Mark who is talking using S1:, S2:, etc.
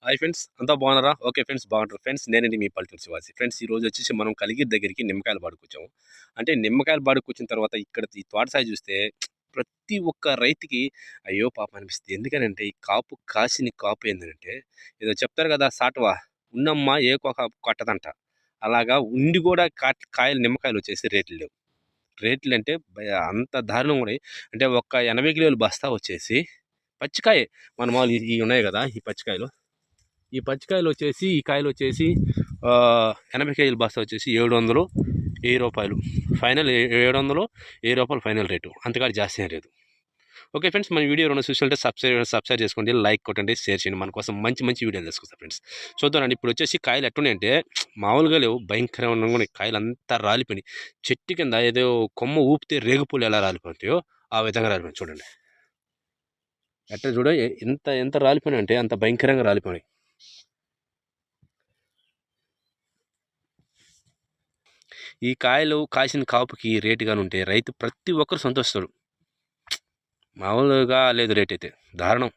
S1: Hi friends అంతా బాగున్నారా? Okay friends బాగుంటారు ఫ్రెండ్స్. నేనండి మీ పల్లెటూరు శివాజీ. ఫ్రెండ్స్ ఈరోజు వచ్చేసి మనం కలిగిరి దగ్గరికి నిమ్మకాయలు బాడుకొచ్చాము. అంటే నిమ్మకాయలు బాడుకొచ్చిన తర్వాత ఇక్కడ ఈ తోట సాయి చూస్తే ప్రతి ఒక్క రైతుకి అయ్యో పాపం అనిపిస్తుంది. ఎందుకనంటే ఈ కాపు కాసిన కాపు ఏంటంటే ఏదో చెప్తారు కదా సాటువా ఉన్నమ్మా ఏ కొక కొట్టదంట. అలాగా ఉండి కూడా కాయలు నిమ్మకాయలు వచ్చేసి రేట్లు లేవు. రేట్లు అంటే అంత దారుణంగా ఉన్నాయి. అంటే ఒక్క 80 కిలోల బస్తా వచ్చేసి పచ్చికాయే మన మామూలు ఇవి ఉన్నాయి కదా ఈ పచ్చికాయలు. ఈ పచ్చికాయలు వచ్చేసి ఈ కాయలు వచ్చేసి 80 కేజీల బస్తా వచ్చేసి 700 రూపాయలు ఫైనల్. 700 రూపాయలు ఫైనల్ రేటు, అంతకాదు జాస్తి ఏం లేదు. ఓకే ఫ్రెండ్స్, మన వీడియో రెండు చూస్తుంటే సబ్స్క్రైబ్ చేసుకోండి, లైక్ కొట్టండి, షేర్ చేయండి. మన కోసం మంచి మంచి వీడియోలు తీసుకొస్తాం ఫ్రెండ్స్. చూద్దామండి ఇప్పుడు వచ్చేసి కాయలు ఎట్టున్నాయంటే మామూలుగా లేవు, భయంకరంగా ఉన్నాయి. కాయలు అంతా రాలిపోయినాయి. చెట్టు కింద ఏదో కొమ్మ ఊపితే రేగుపూలు ఎలా రాలిపోతాయో ఆ విధంగా రాలిపోయినాయి. చూడండి ఎట్లా చూడ ఎంత ఎంత రాలిపోయినాయి అంటే అంత భయంకరంగా రాలిపోయినాయి. ఈ కాయలు కాసిన కాపుకి రేటుగాను ఉంటే రైతు ప్రతి ఒక్కరు సంతోషిస్తాడు. మామూలుగా లేదు రేట్ అయితే దారుణం.